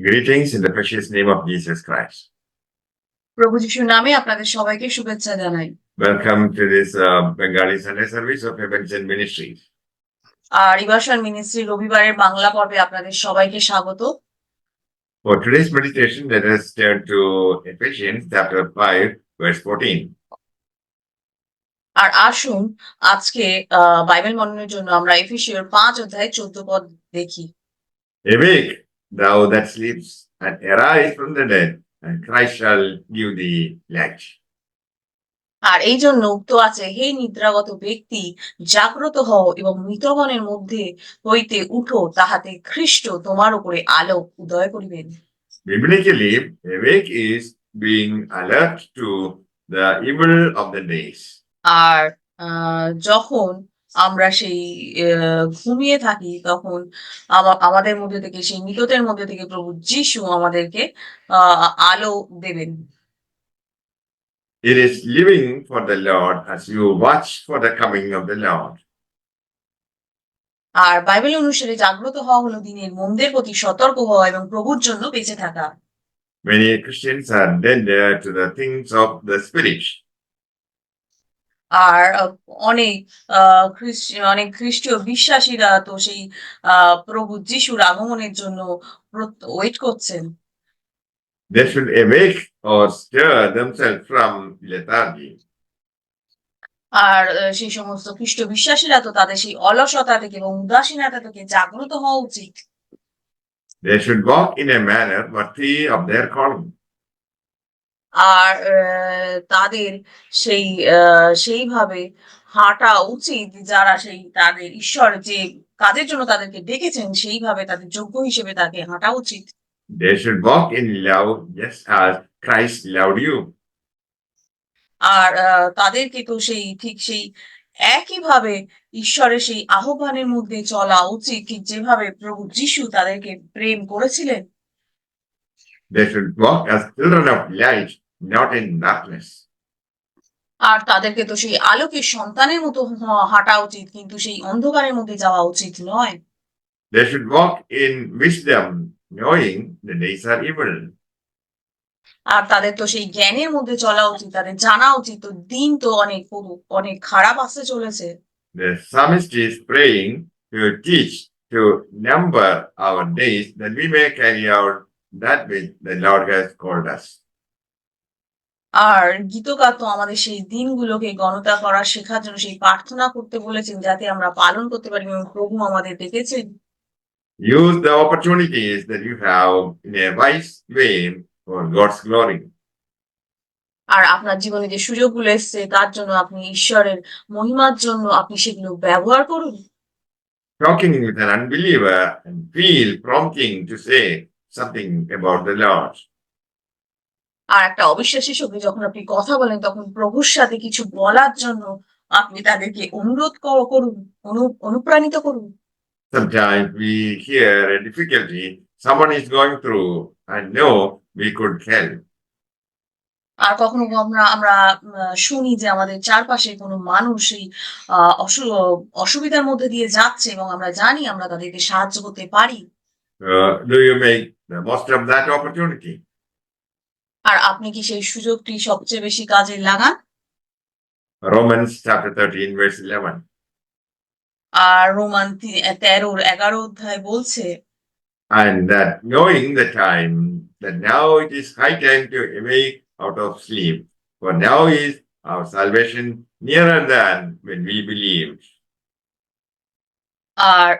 Greetings in the precious name of Jesus Christ. প্রভু যিশুর নামে আপনাদের সবাইকে শুভেচ্ছা জানাই। Welcome to this Bengali Sunday service of Heavens and Ministries. আর রিভার্সাল মিনিস্ট্রি রবিবারের বাংলা পর্বে আপনাদের সবাইকে স্বাগত। For today's meditation, let us turn to Ephesians chapter 5, verse 14. আর আসুন আজকে বাইবেল মননের জন্য আমরা এফেসীয়র 5 অধ্যায় 14 পদ দেখি। Awake, thou that sleeps, and arise from the dead, and Christ shall give thee light. আর এই জন্য উক্ত আছে, হে নিদ্রাগত ব্যক্তি, জাগ্রত হও এবং মৃতগণের মধ্যে হইতে উঠো, তাহাতে খ্রিস্ট তোমার উপরে আলো উদয় করিবেন। Biblically, awake is being alert to the evil of the days. আর যখন আমরা সেই ঘুমিয়ে থাকি তখন আমাদের মধ্যে থেকে, সেই মৃতদের মধ্যে থেকে প্রভু যিশু আমাদেরকে আলো দেবেন। It is living for the Lord as you watch for the coming of the Lord. আর বাইবেল অনুসারে জাগ্রত হওয়া হলো দিনের মন্দের প্রতি সতর্ক হওয়া এবং প্রভুর জন্য বেঁচে থাকা। Many Christians are dead to the things of the spirit. আর অনেক খ্রিস্টীয় বিশ্বাসীরা তো সেই প্রভু যিশুর আগমনের জন্য ওয়েট করছেন। They should awake or stir themselves from lethargy. আর সেই সমস্ত খ্রিস্ট বিশ্বাসীরা তো তাদের সেই অলসতা থেকে এবং উদাসীনতা থেকে জাগ্রত হওয়া উচিত। They should walk in a manner worthy of their calling. আর তাদের সেইভাবে হাঁটা উচিত যারা সেই তাদের ঈশ্বর যে কাজের জন্য তাদেরকে ডেকেছেন সেইভাবে তাদের যোগ্য হিসেবে তাকে হাঁটা উচিত। They should walk in love just as Christ loved you. আর তাদেরকে তো ঠিক সেই একইভাবে ঈশ্বরের সেই আহ্বানের মধ্যে চলা উচিত, ঠিক যেভাবে প্রভু যিশু তাদেরকে প্রেম করেছিলেন। They should walk as children of light, not in darkness. আর তাদেরকে তো সেই আলোকের সন্তানের মতো হাঁটা উচিত, কিন্তু সেই অন্ধকারের মধ্যে যাওয়া উচিত নয়। They should walk in wisdom, knowing the days are evil. আর তাদের তো সেই জ্ঞানের মধ্যে চলা উচিত, তাদের জানা উচিত তো দিন তো অনেক খারাপ আসতে চলেছে। The psalmist is praying to teach, to number our days, that we may carry out that which the Lord has called us. আর গীতকার তো আমাদের সেই দিনগুলোকে গণনা করা শেখার জন্য সেই প্রার্থনা করতে বলেছেন, যাতে আমরা পালন করতে পারি এবং প্রভু আমাদের ডেকেছেন। Use the opportunities that you have in a wise way for God's glory. আর আপনার জীবনে যে সুযোগগুলো এসছে তার জন্য আপনি ঈশ্বরের মহিমার জন্য আপনি সেগুলো ব্যবহার করুন। Talking with an unbeliever and feel prompting to say something about the Lord. আর একটা অবিশ্বাসীর সঙ্গে যখন আপনি কথা বলেন তখন প্রভুর সাথে কিছু বলার জন্য আপনি তাদেরকে অনুরোধ করুন, অনুপ্রাণিত করুন। Sometimes we hear a difficulty someone is going through and know we could help. আর কখনো আমরা শুনি যে আমাদের চারপাশে কোনো মানুষ এই অসুবিধার মধ্যে দিয়ে যাচ্ছে এবং আমরা জানি আমরা তাদেরকে সাহায্য করতে পারি। Do you make the most of that opportunity? আর আপনি কি সেই সুযোগটি সবচেয়ে বেশি কাজে লাগান? Romans chapter 13 verse 11. আর রোমান 13:11 অধ্যায় বলছে, And that knowing the time, that now it is high time to awake out of sleep, for now is our salvation nearer than when we believed. আর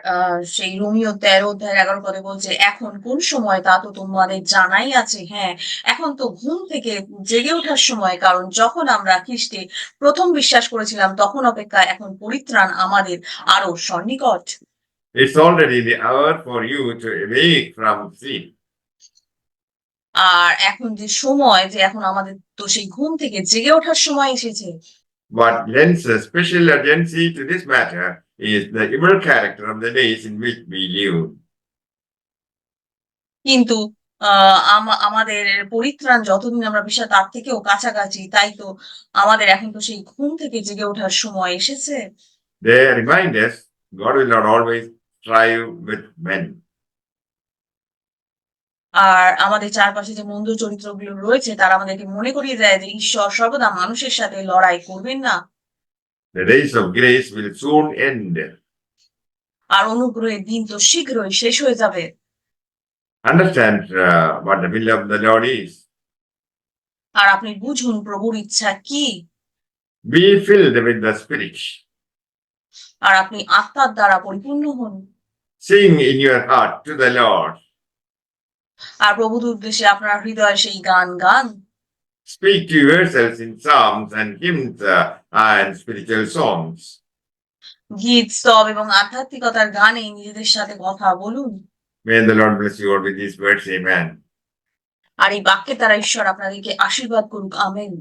সেই রোমীয় 13:11 পদে বলছে, এখন কোন সময় তা তো তোমাদের জানাই আছে, হ্যাঁ এখন তো ঘুম থেকে জেগে ওঠার সময়, কারণ যখন আমরা খ্রিস্টে প্রথম বিশ্বাস করেছিলাম তখন অপেক্ষা এখন পরিত্রাণ আমাদের আরো সন্নিকট। It's already the hour for you to awake from sleep. আর এখন যে সময়, যে এখন আমাদের তো সেই ঘুম থেকে জেগে ওঠার সময় এসেছে। What lends a special urgency to this matter is the evil character of the days in which we live. কিন্তু আমাদের পরিত্রাণ যতদিন আমরা বিশ্বাস তার থেকেও কাছাকাছি, তাই তো আমাদের এখন তো সেই ঘুম থেকে জেগে ওঠার সময় এসেছে। They remind us God will not always strive with men. আর আমাদের চারপাশে যে মন্দ চরিত্রগুলো রয়েছে তারা আমাদেরকে মনে করিয়ে দেয় যে ঈশ্বর সর্বদা মানুষের সাথে লড়াই করবেন না। The days of grace will soon end. আর অনুগ্রহের দিন তো শীঘ্রই শেষ হয়ে যাবে। Understand what the will of the Lord is. আর আপনি বুঝুন প্রভুর ইচ্ছা কি। Be filled with the Spirit. আর আপনি আত্মার দ্বারা পরিপূর্ণ হন। Sing in your heart to the Lord. আর প্রভুর উদ্দেশ্যে আপনার হৃদয়ে সেই গান গান। Speak to yourselves in psalms and hymns and spiritual songs. গীত, স্তব এবং আধ্যাত্মিকতার গানে নিজেদের সাথে কথা বলুন। May the Lord bless you all with these words. Amen. আর এই বাক্যের দ্বারা ঈশ্বর আপনাদেরকে আশীর্বাদ করুক। আমেন।